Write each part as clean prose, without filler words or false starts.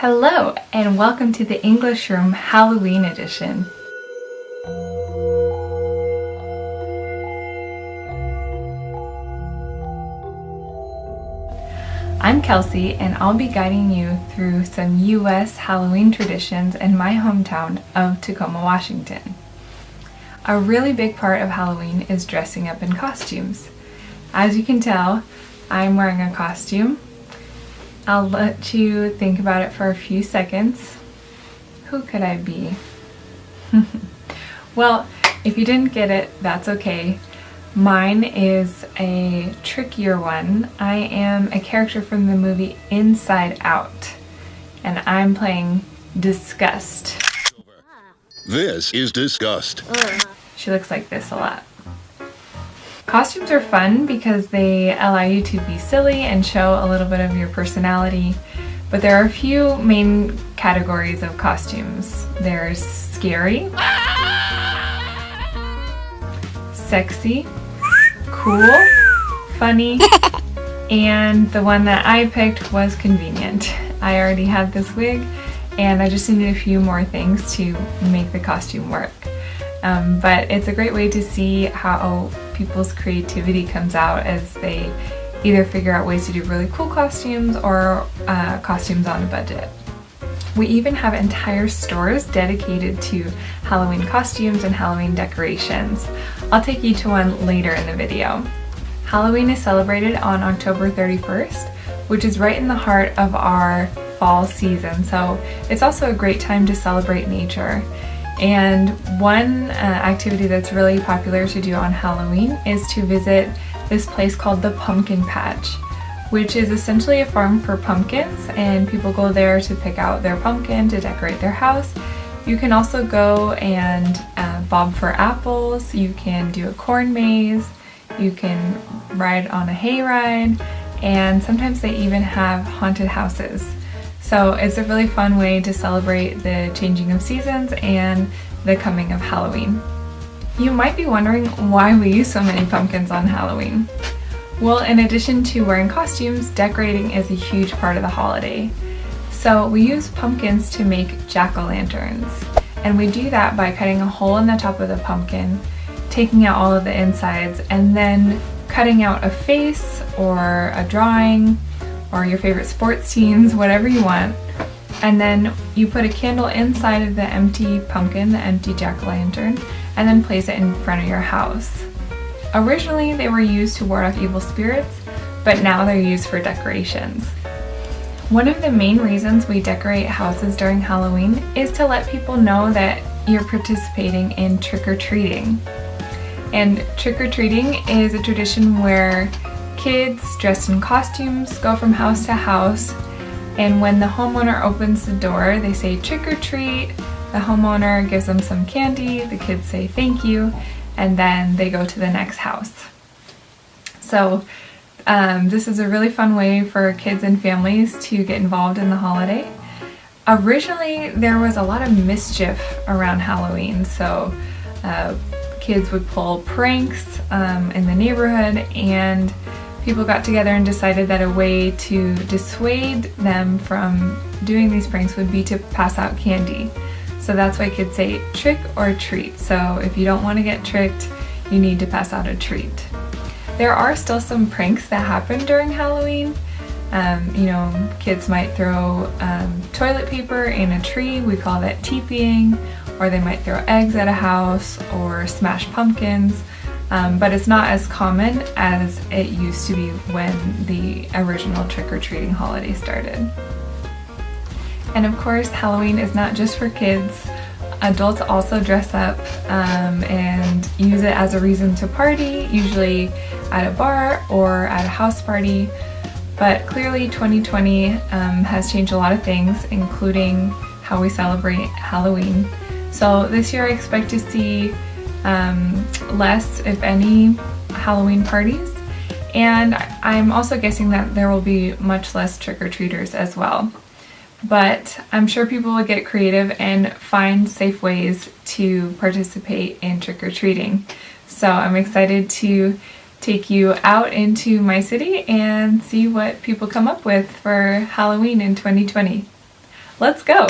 Hello, and welcome to the English Room Halloween edition. I'm Kelsey, and I'll be guiding you through some U.S. Halloween traditions in my hometown of Tacoma, Washington. A really big part of Halloween is dressing up in costumes. As you can tell, I'm wearing a costume. I'll let you think about it for a few seconds. Who could I be? Well, if you didn't get it, that's okay. Mine is a trickier one. I am a character from the movie Inside Out, and I'm playing Disgust. This is Disgust. She looks like this a lot. Costumes are fun because they allow you to be silly and show a little bit of your personality, but there are a few main categories of costumes. There's scary, sexy, cool, funny, and the one that I picked was convenient. I already had this wig and I just needed a few more things to make the costume work. But it's a great way to see how people's creativity comes out as they either figure out ways to do really cool costumes or costumes on a budget. We even have entire stores dedicated to Halloween costumes and Halloween decorations. I'll take you to one later in the video. Halloween is celebrated on October 31st, which is right in the heart of our fall season, so it's also a great time to celebrate nature. And one activity that's really popular to do on Halloween is to visit this place called the Pumpkin Patch, which is essentially a farm for pumpkins, and people go there to pick out their pumpkin to decorate their house. You can also go and bob for apples, you can do a corn maze, you can ride on a hayride, and sometimes they even have haunted houses. So it's a really fun way to celebrate the changing of seasons and the coming of Halloween. You might be wondering why we use so many pumpkins on Halloween. Well, in addition to wearing costumes, decorating is a huge part of the holiday. So we use pumpkins to make jack-o'-lanterns. And we do that by cutting a hole in the top of the pumpkin, taking out all of the insides, and then cutting out a face or a drawing or your favorite sports teams, whatever you want. And then you put a candle inside of the empty pumpkin, the empty jack-o'-lantern, and then place it in front of your house. Originally, they were used to ward off evil spirits, but now they're used for decorations. One of the main reasons we decorate houses during Halloween is to let people know that you're participating in trick-or-treating. And trick-or-treating is a tradition where kids dressed in costumes go from house to house, and when the homeowner opens the door, they say trick or treat. The homeowner gives them some candy, the kids say thank you, and then they go to the next house. So this is a really fun way for kids and families to get involved in the holiday. Originally, there was a lot of mischief around Halloween, so kids would pull pranks in the neighborhood, and people got together and decided that a way to dissuade them from doing these pranks would be to pass out candy. So that's why kids say trick or treat. So if you don't want to get tricked, you need to pass out a treat. There are still some pranks that happen during Halloween. Kids might throw toilet paper in a tree. We call that teepeeing. Or they might throw eggs at a house or smash pumpkins. But it's not as common as it used to be when the original trick-or-treating holiday started. And of course, Halloween is not just for kids. Adults also dress up and use it as a reason to party, usually at a bar or at a house party. But clearly 2020 has changed a lot of things, including how we celebrate Halloween. So this year I expect to see less, if any, Halloween parties, and I'm also guessing that there will be much less trick-or-treaters as well. But I'm sure people will get creative and find safe ways to participate in trick-or-treating. So I'm excited to take you out into my city and see what people come up with for Halloween in 2020. let's go.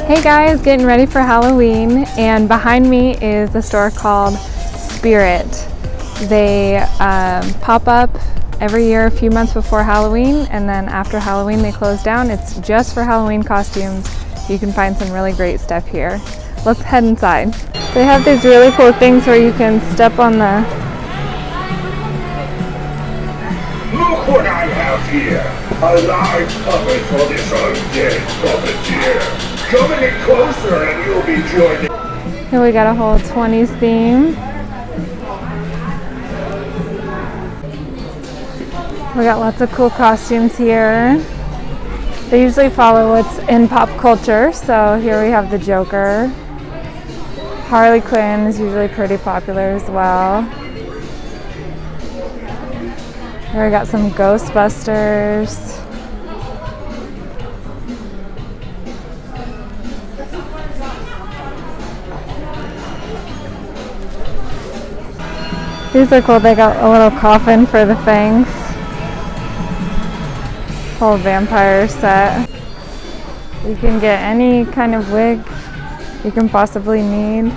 Hey guys, getting ready for Halloween, and behind me is a store called Spirit. They pop up every year a few months before Halloween, and then after Halloween they close down. It's just for Halloween costumes. You can find some really great stuff here. Let's head inside. They have these really cool things where you can step on the... Look what I have here! A large puppet for this undead puppeteer! Come in closer and you'll be joined. Here we got a whole 20s theme. We got lots of cool costumes here. They usually follow what's in pop culture, so here we have the Joker. Harley Quinn is usually pretty popular as well. Here we got some Ghostbusters. These are cool. They got a little coffin for the fangs. Whole vampire set. You can get any kind of wig you can possibly need.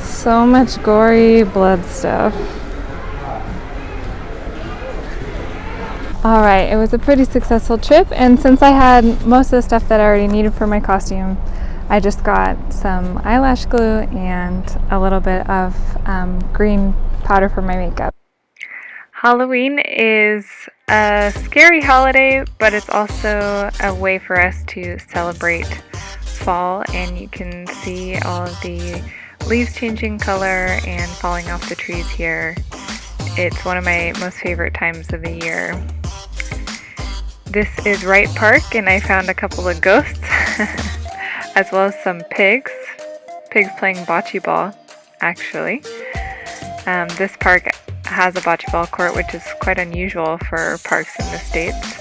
So much gory blood stuff. Alright, it was a pretty successful trip, and since I had most of the stuff that I already needed for my costume, I just got some eyelash glue and a little bit of green powder for my makeup. Halloween is a scary holiday, but it's also a way for us to celebrate fall, and you can see all of the leaves changing color and falling off the trees here. It's one of my most favorite times of the year. This is Wright Park, and I found a couple of ghosts as well as some pigs playing bocce ball, actually. This park has a bocce ball court, which is quite unusual for parks in the States.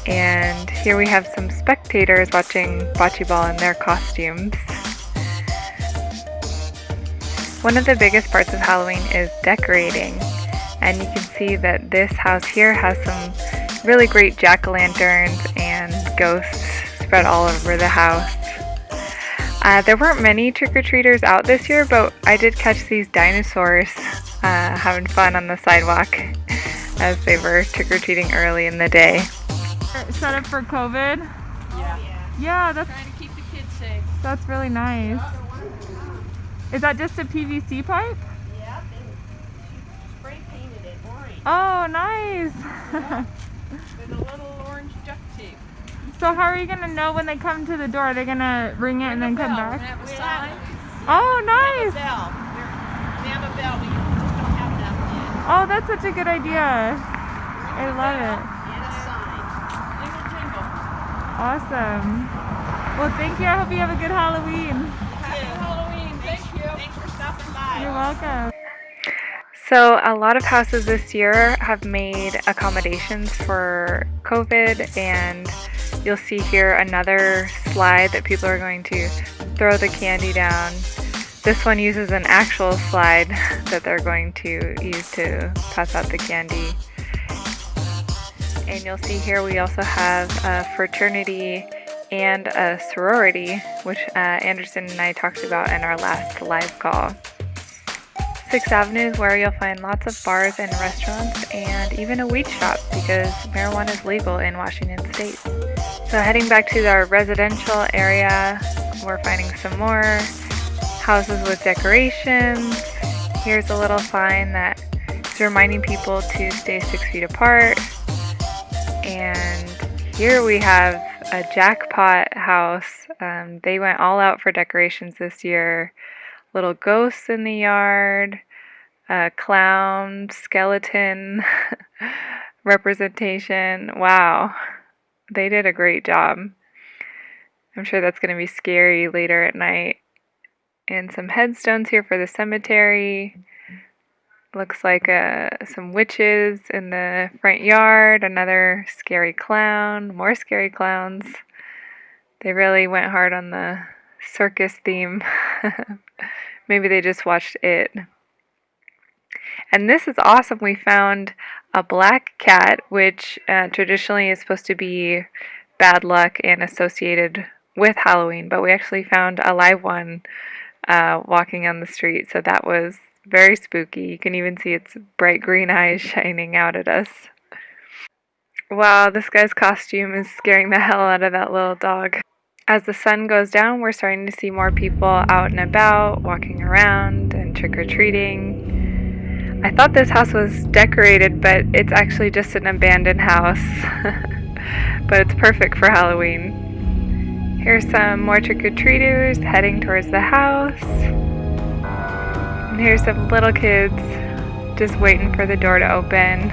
And here we have some spectators watching bocce ball in their costumes. One of the biggest parts of Halloween is decorating, and you can see that this house here has some really great jack-o'-lanterns and ghosts spread all over the house. There weren't many trick-or-treaters out this year, but I did catch these dinosaurs having fun on the sidewalk as they were trick-or-treating early in the day. Set up for COVID? Yeah, that's trying to keep the kids safe. That's really nice. Is that just a PVC pipe? Yeah, she spray painted it orange. Oh, nice. With a little orange duct tape. So how are you going to know when they come to the door? Are they going to ring it and then come back? We have a sign. Oh, nice. We have a bell. We don't have that yet. Oh, that's such a good idea. I love it. And a sign. Jingle, jingle. Awesome. Well, thank you. I hope you have a good Halloween. Happy Halloween. Thanks for stopping by. You're welcome. So a lot of houses this year have made accommodations for COVID, and you'll see here another slide that people are going to throw the candy down. This one uses an actual slide that they're going to use to pass out the candy. And you'll see here we also have a fraternity and a sorority, which Anderson and I talked about in our last live call. 6th Avenue is where you'll find lots of bars and restaurants and even a weed shop because marijuana is legal in Washington State. So heading back to our residential area, we're finding some more houses with decorations. Here's a little sign that is reminding people to stay 6 feet apart. And here we have a jackpot house. They went all out for decorations this year. Little ghosts in the yard, a clown, skeleton representation. Wow, they did a great job. I'm sure that's going to be scary later at night. And some headstones here for the cemetery. Looks like some witches in the front yard, another scary clown, more scary clowns. They really went hard on the circus theme. Maybe they just watched it. And this is awesome. We found a black cat, which traditionally is supposed to be bad luck and associated with Halloween, but we actually found a live one walking on the street, so that was very spooky. You can even see its bright green eyes shining out at us. Wow, this guy's costume is scaring the hell out of that little dog. As the sun goes down, we're starting to see more people out and about, walking around and trick-or-treating. I thought this house was decorated, but it's actually just an abandoned house. But it's perfect for Halloween. Here's some more trick-or-treaters heading towards the house. And here's some little kids just waiting for the door to open.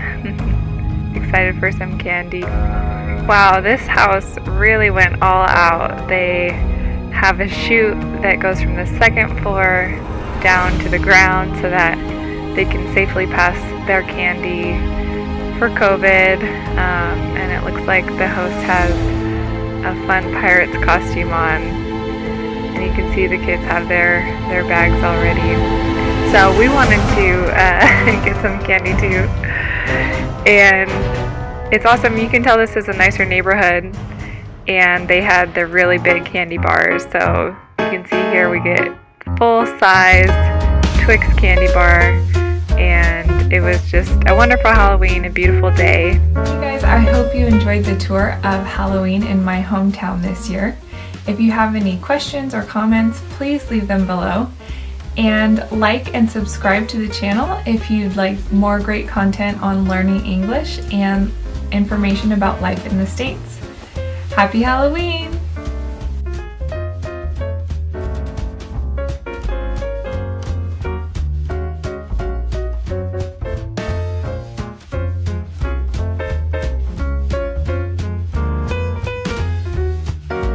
Excited for some candy. Wow, this house really went all out. They have a chute that goes from the second floor down to the ground so that they can safely pass their candy for COVID. And it looks like the host has a fun pirate's costume on. And you can see the kids have their bags already. So we wanted to get some candy too. And it's awesome. You can tell this is a nicer neighborhood. And they had the really big candy bars. So you can see here we get full-size Twix candy bar. And it was just a wonderful Halloween, a beautiful day. Hey guys, I hope you enjoyed the tour of Halloween in my hometown this year. If you have any questions or comments, please leave them below. And like and subscribe to the channel if you'd like more great content on learning English and information about life in the States. Happy Halloween!